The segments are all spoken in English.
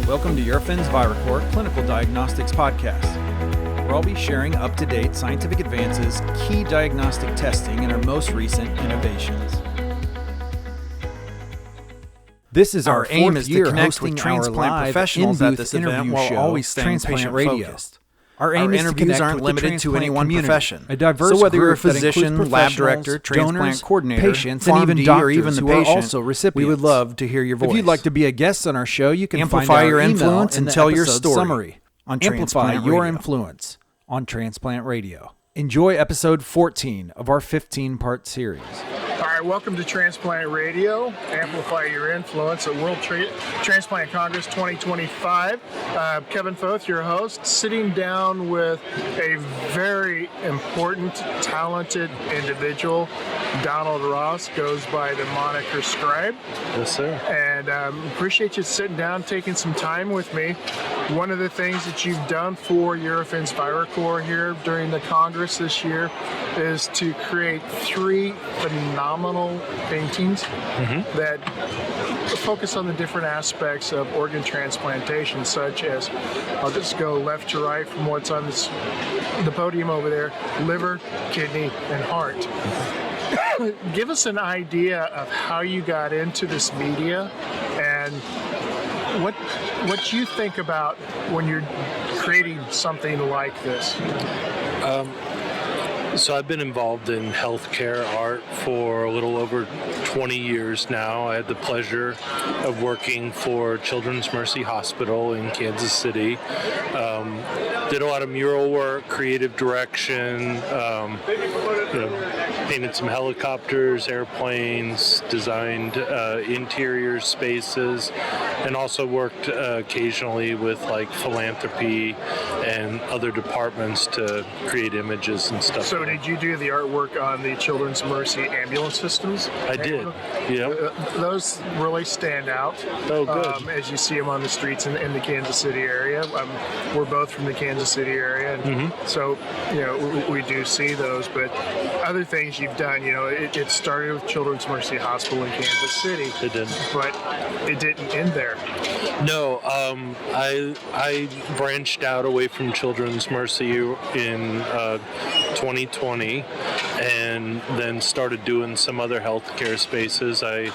Welcome to Eurofins Viracor Clinical Diagnostics Podcast, where I'll be sharing up-to-date scientific advances, key diagnostic testing, and our most recent innovations. This is our aim is to connect with transplant professionals at this event while always staying patient-focused. Our aim is interviews aren't limited to any one profession. A diverse so whether you're a physician, lab director, transplant coordinator, patients, and even doctors or even the patient, also recipients, we would love to hear your voice. If you'd like to be a guest on our show, you can amplify your influence and tell your story. Summary on Amplify your influence on Transplant Radio. Enjoy episode 14 of our 15-part series. All right, welcome to Transplant Radio, Amplify Your Influence at World Transplant Congress 2025. Kevin Foth, your host, sitting down with a very important, talented individual. Donald Ross goes by the moniker Scribe. Yes, sir. And appreciate you sitting down, taking some time with me. One of the things that you've done for Eurofins Viracor here during the Congress this year is to create 3 phenomenal paintings that focus on the different aspects of organ transplantation, such as, I'll just go left to right from what's on the podium over there, liver, kidney, and heart. Give us an idea of how you got into this media and what you think about when you're creating something like this. So I've been involved in healthcare art for a little over 20 years now. I had the pleasure of working for Children's Mercy Hospital in Kansas City. Did a lot of mural work, creative direction, painted some helicopters, airplanes, designed interior spaces, and also worked occasionally with like philanthropy and other departments to create images and stuff. So did you do the artwork on the Children's Mercy ambulance systems? I did, yeah. Those really stand out. Oh, good. As you see them on the streets in the Kansas City area. We're both from the Kansas City area, and so we do see those. But other things you've done, it started with Children's Mercy Hospital in Kansas City. It did, but it didn't end there. No, I branched out away from Children's Mercy in 2020, and then started doing some other healthcare spaces. I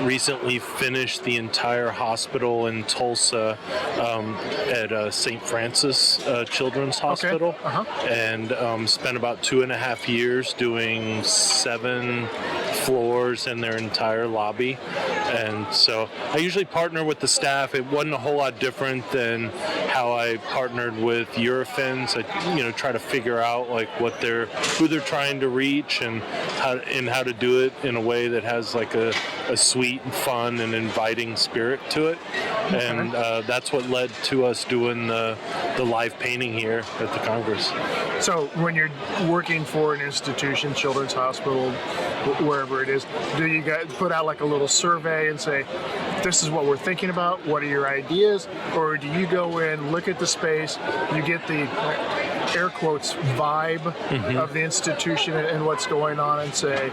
recently finished the entire hospital in Tulsa at St. Francis Children's Hospital, and spent about 2.5 years doing 7 floors in their entire lobby. And so I usually partner with the staff. It wasn't a whole lot different than how I partnered with Eurofins. I try to figure out like who they're trying to reach and how to do it in a way that has like a sweet and fun and inviting spirit to it. And that's what led to us doing the live painting here at the Congress. So when you're working for an institution, Children's Hospital, wherever it is, do you guys put out like a little survey and say, this is what we're thinking about, what are your ideas? Or do you go in, look at the space, you get the air quotes vibe of the institution and what's going on and say,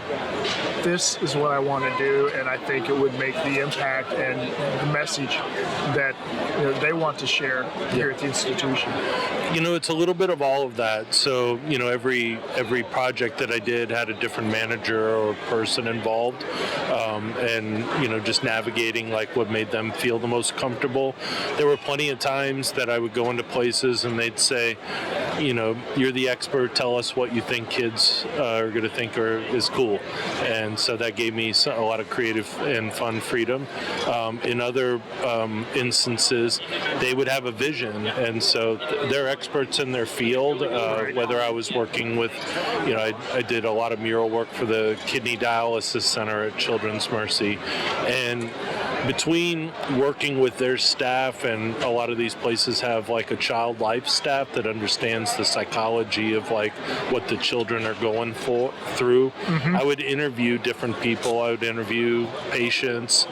this is what I want to do, and I think it would make the impact and the message that they want to share here at the institution? It's a little bit of all of that. So, every project that I did had a different manager or person involved, and just navigating like what made them feel the most comfortable. There were plenty of times that I would go into places and they'd say, you're the expert, tell us what you think kids are going to think is cool. And so that gave me a lot of creative and fun freedom. In other instances, they would have a vision, and so they're experts in their field. Whether I was working with, I did a lot of mural work for the Kidney Dialysis Center at Children's Mercy, and between working with their staff, and a lot of these places have like a child life staff that understands the psychology of like what the children are going through. I would interview different people. I would interview patients.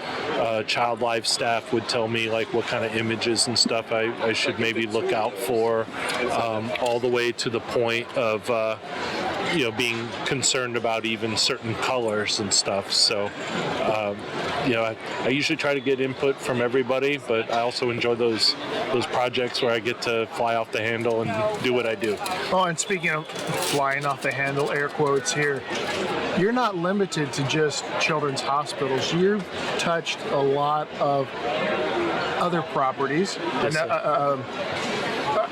Child life staff would tell me like what kind of images and stuff I should maybe look out for, all the way to the point of being concerned about even certain colors and stuff. So, I usually try to get input from everybody, but I also enjoy those projects where I get to fly off the handle and do what I do. Oh, and speaking of flying off the handle, air quotes here, you're not limited to just children's hospitals. You've touched a lot of other properties, Yes, and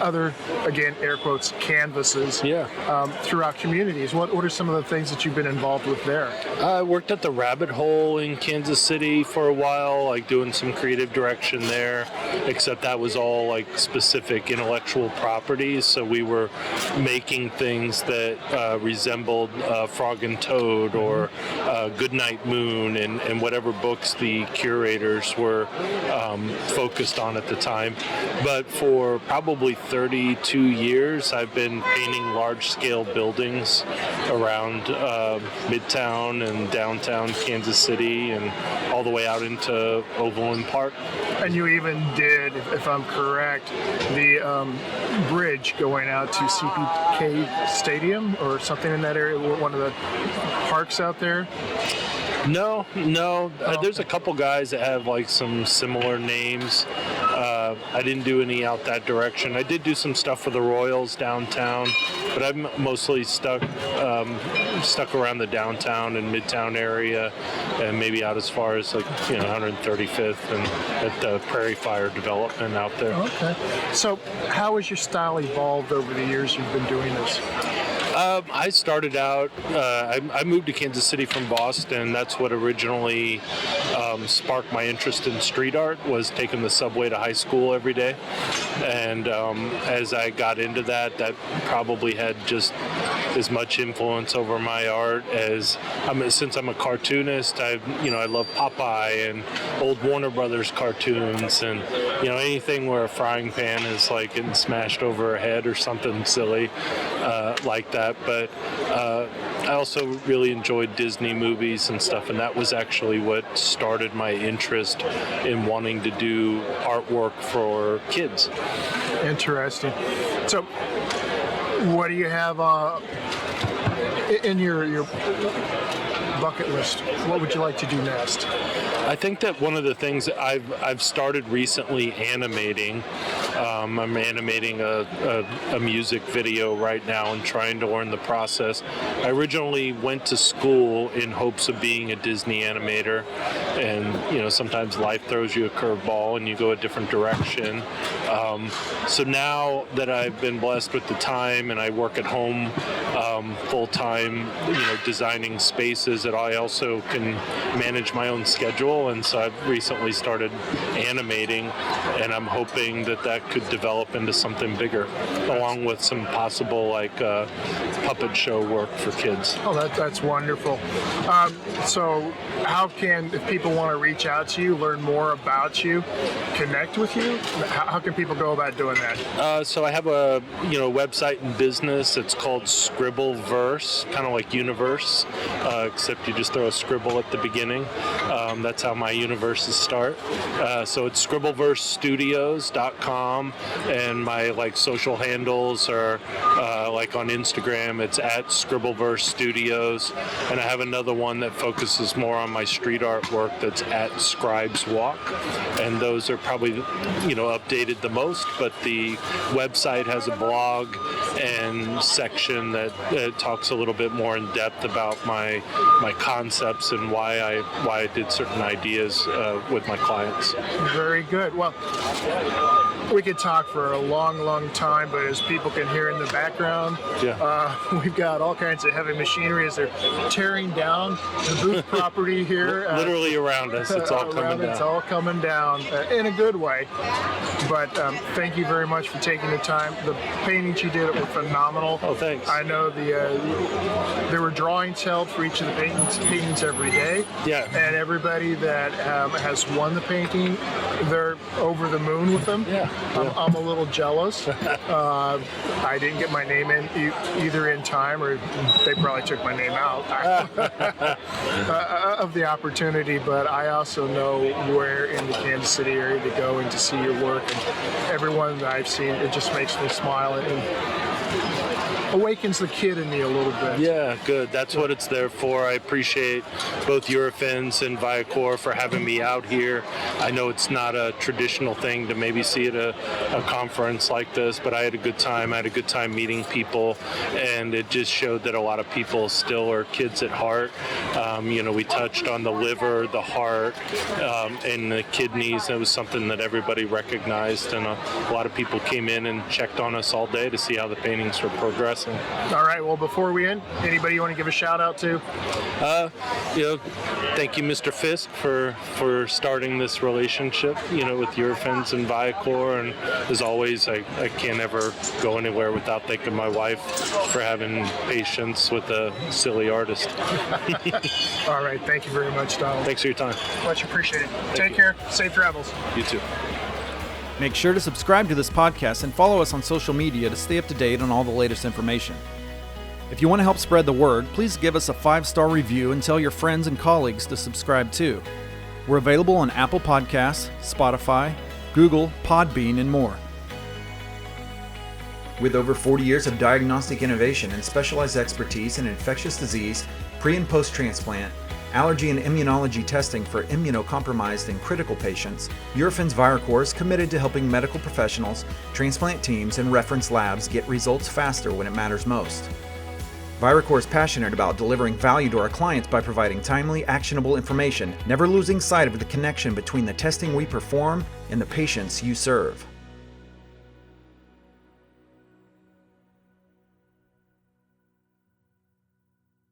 other, again, air quotes, canvases throughout communities. What are some of the things that you've been involved with there? I worked at the Rabbit Hole in Kansas City for a while, like doing some creative direction there, except that was all like specific intellectual properties. So we were making things that resembled Frog and Toad or Goodnight Moon and whatever books the curators were focused on at the time. But for probably 32 years, I've been painting large-scale buildings around Midtown and downtown Kansas City and all the way out into Overland Park. And you even did, if I'm correct, the bridge going out to CPK Stadium or something in that area, one of the parks out there? No. There's a couple guys that have like some similar names. I didn't do any out that direction. I did do some stuff for the Royals downtown, but I'm mostly stuck around the downtown and Midtown area, and maybe out as far as 135th and at the Prairie Fire development out there. Okay. So how has your style evolved over the years you've been doing this? I started out, I moved to Kansas City from Boston. That's what originally sparked my interest in street art, was taking the subway to high school every day. And as I got into that probably had just as much influence over my art as, since I'm a cartoonist, I love Popeye and old Warner Brothers cartoons, and anything where a frying pan is like getting smashed over a head or something silly like that. But I also really enjoyed Disney movies and stuff, and that was actually what started my interest in wanting to do artwork for kids. Interesting. So what do you have in your bucket list? What would you like to do next? I think that one of the things that I've started recently animating. I'm animating a music video right now and trying to learn the process. I originally went to school in hopes of being a Disney animator, and sometimes life throws you a curveball and you go a different direction. So now that I've been blessed with the time and I work at home full time, designing spaces, that I also can manage my own schedule, and so I've recently started animating, and I'm hoping that could develop into something bigger, along with some possible puppet show work for kids. Oh, that's wonderful. So how can, if people want to reach out to you, learn more about you, connect with you, how can people go about doing that? So I have a website and business. It's called Scribbleverse, kind of like universe, except you just throw a scribble at the beginning. That's how my universes start. So it's scribbleversestudios.com, and my social handles are on Instagram, it's at Scribbleverse Studios, and I have another one that focuses more on my street art work that's at Scribe's Walk, and those are probably updated the most. But the website has a blog and section that talks a little bit more in depth about my concepts and why I did certain ideas with my clients. Very good. Well, we could talk for a long, long time, but as people can hear in the background, we've got all kinds of heavy machinery as they're tearing down the booth property here. Literally around us. It's all coming down. It's all coming down in a good way. But thank you very much for taking the time. The paintings you did were phenomenal. Oh, thanks. I know there were drawings held for each of the paintings every day. Yeah. And everybody that has won the painting, they're over the moon with them. Yeah. I'm a little jealous. I didn't get my name in either in time, or they probably took my name out of the opportunity. But I also know where in the Kansas City area to go and to see your work, and everyone that I've seen, it just makes me smile. And awakens the kid in me a little bit. Yeah, good. That's what it's there for. I appreciate both Eurofins and Viacor for having me out here. I know it's not a traditional thing to maybe see at a conference like this, but I had a good time. I had a good time meeting people, and it just showed that a lot of people still are kids at heart. We touched on the liver, the heart, and the kidneys. It was something that everybody recognized, and a lot of people came in and checked on us all day to see how the paintings were progressing. All right, well, before we end, anybody you want to give a shout out to? Thank you, Mr. Fisk, for starting this relationship, with Eurofins and Viacor, and as always, I can't ever go anywhere without thanking my wife for having patience with a silly artist. All right, thank you very much, Donald. Thanks for your time. Much appreciated. Take care. Safe travels. You too. Make sure to subscribe to this podcast and follow us on social media to stay up to date on all the latest information. If you want to help spread the word, please give us a 5-star review and tell your friends and colleagues to subscribe too. We're available on Apple Podcasts, Spotify, Google, Podbean, and more. With over 40 years of diagnostic innovation and specialized expertise in infectious disease, pre- and post-transplant, allergy and immunology testing for immunocompromised and critical patients, Eurofins Viacor is committed to helping medical professionals, transplant teams, and reference labs get results faster when it matters most. Viacor is passionate about delivering value to our clients by providing timely, actionable information, never losing sight of the connection between the testing we perform and the patients you serve.